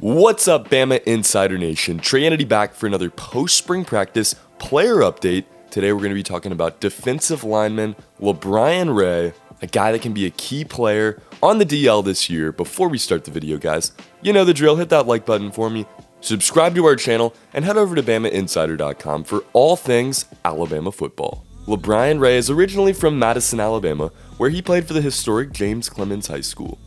What's up, Bama Insider Nation? Trey Kennedy back for another post-spring practice player update. Today we're going to be talking about defensive lineman LaBryan Ray, a guy that can be a key player on the DL this year. Before we start the video, guys, you know the drill. Hit that like button for me, subscribe to our channel, and head over to BamaInsider.com for all things Alabama football. LaBryan Ray is originally from Madison, Alabama, where he played for the historic James Clemens High School.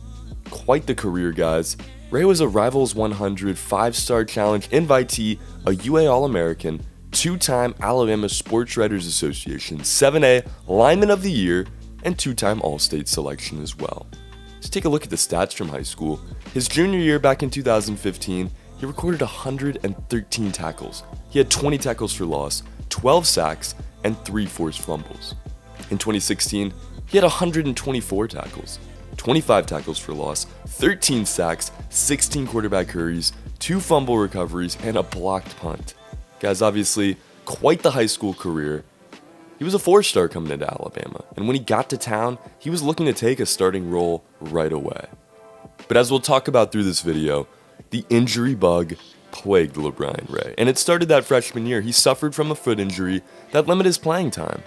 Quite the career, guys. Ray was a Rivals 100 5-star challenge invitee, a UA All-American, 2-time Alabama Sports Writers Association 7A Lineman of the Year, and 2-time All-State selection as well. Let's take a look at the stats from high school. His junior year back in 2015, he recorded 113 tackles. He had 20 tackles for loss, 12 sacks, and 3 forced fumbles. In 2016, he had 124 tackles, 25 tackles for loss, 13 sacks, 16 quarterback hurries, 2 fumble recoveries, and a blocked punt. Guys, obviously, quite the high school career. He was a 4-star coming into Alabama, and when he got to town, he was looking to take a starting role right away. But as we'll talk about through this video, the injury bug plagued LaBryan Ray, and it started that freshman year. He suffered from a foot injury that limited his playing time.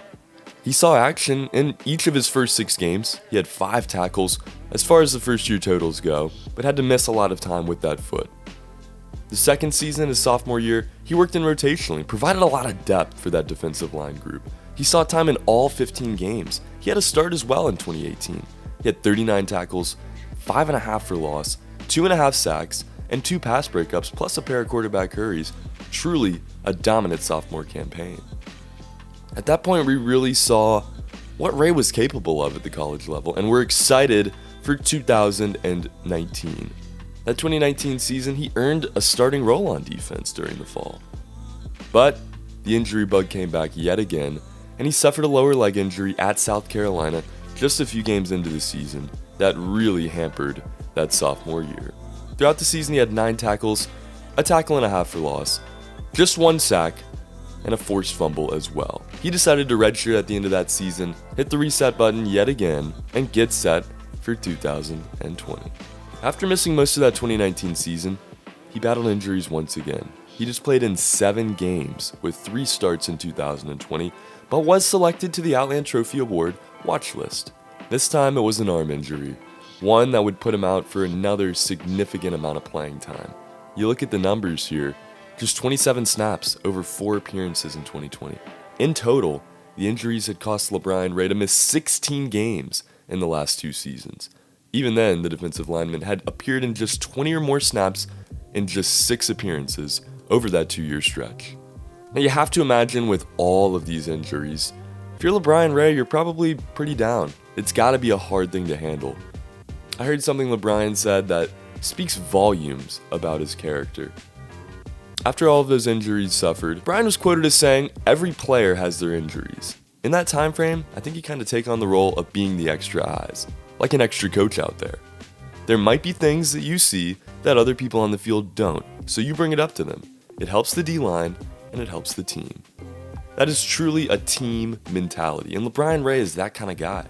He saw action in each of his first 6 games. He had 5 tackles as far as the first year totals go, but had to miss a lot of time with that foot. The second season, his sophomore year, he worked in rotationally, provided a lot of depth for that defensive line group. He saw time in all 15 games. He had a start as well in 2018. He had 39 tackles, 5.5 for loss, 2.5 sacks, and 2 pass breakups, plus a pair of quarterback hurries. Truly a dominant sophomore campaign. At that point, we really saw what Ray was capable of at the college level, and we're excited for 2019. That 2019 season, he earned a starting role on defense during the fall. But the injury bug came back yet again, and he suffered a lower leg injury at South Carolina just a few games into the season that really hampered that sophomore year. Throughout the season, he had 9 tackles, a tackle and a half for loss, just 1 sack, and a forced fumble as well. He decided to redshirt at the end of that season, hit the reset button yet again, and get set for 2020. After missing most of that 2019 season, he battled injuries once again. He just played in 7 games with 3 starts in 2020, but was selected to the Outland Trophy Award watch list. This time it was an arm injury, one that would put him out for another significant amount of playing time. You look at the numbers here, just 27 snaps over 4 appearances in 2020. In total, the injuries had cost LaBryan Ray to miss 16 games in the last 2 seasons. Even then, the defensive lineman had appeared in just 20 or more snaps in just 6 appearances over that 2-year stretch. Now you have to imagine with all of these injuries, if you're LaBryan Ray, you're probably pretty down. It's gotta be a hard thing to handle. I heard something LaBryan said that speaks volumes about his character. After all of those injuries suffered, Bryan was quoted as saying, "Every player has their injuries." In that time frame, I think you kind of take on the role of being the extra eyes, like an extra coach out there. There might be things that you see that other people on the field don't, so you bring it up to them. It helps the D-line, and it helps the team. That is truly a team mentality, and LaBryan Ray is that kind of guy,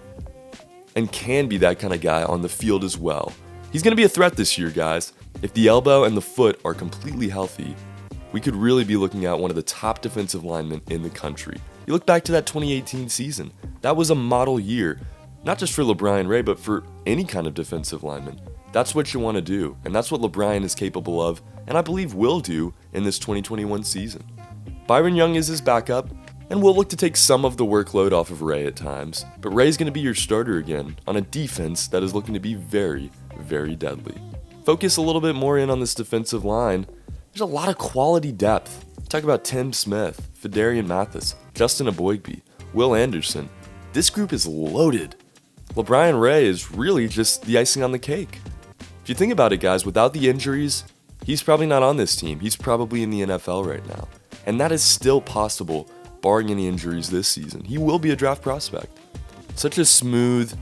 and can be that kind of guy on the field as well. He's going to be a threat this year, guys. If the elbow and the foot are completely healthy, we could really be looking at one of the top defensive linemen in the country. You look back to that 2018 season. That was a model year, not just for LaBryan Ray, but for any kind of defensive lineman. That's what you want to do, and that's what LaBryan is capable of, and I believe will do in this 2021 season. Byron Young is his backup, and will look to take some of the workload off of Ray at times, but Ray's going to be your starter again on a defense that is looking to be very, very deadly. Focus a little bit more in on this defensive line. There's a lot of quality depth. Talk about Tim Smith, Fedarian Mathis, Justin Aboigbe, Will Anderson. This group is loaded. LaBryan Ray is really just the icing on the cake. If you think about it, guys, without the injuries, he's probably not on this team. He's probably in the NFL right now. And that is still possible, barring any injuries this season. He will be a draft prospect. Such a smooth,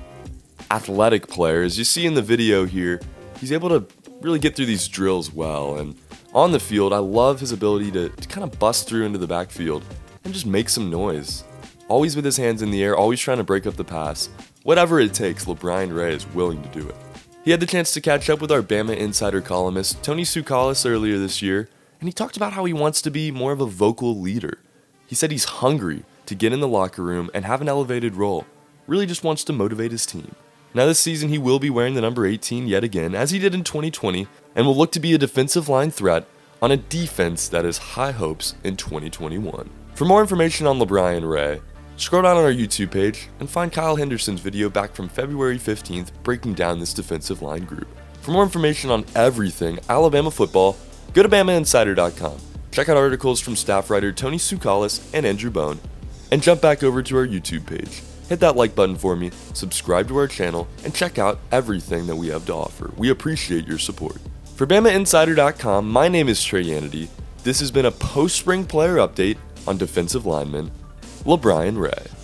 athletic player. As you see in the video here, he's able to really get through these drills well, and on the field, I love his ability to kind of bust through into the backfield and just make some noise. Always with his hands in the air, always trying to break up the pass. Whatever it takes, LaBryan Ray is willing to do it. He had the chance to catch up with our Bama Insider columnist, Tony Tuscaloosa, earlier this year, and he talked about how he wants to be more of a vocal leader. He said he's hungry to get in the locker room and have an elevated role, really just wants to motivate his team. Now this season he will be wearing the number 18 yet again, as he did in 2020, and will look to be a defensive line threat on a defense that has high hopes in 2021. For more information on LaBryan Ray, scroll down on our YouTube page and find Kyle Henderson's video back from February 15th breaking down this defensive line group. For more information on everything Alabama football, go to BamaInsider.com. Check out articles from staff writer Tony Tuscaloosa and Andrew Bone, and jump back over to our YouTube page. Hit that like button for me, subscribe to our channel, and check out everything that we have to offer. We appreciate your support. For BamaInsider.com, my name is Trey Yanity. This has been a post-spring player update on defensive lineman LaBryan Ray.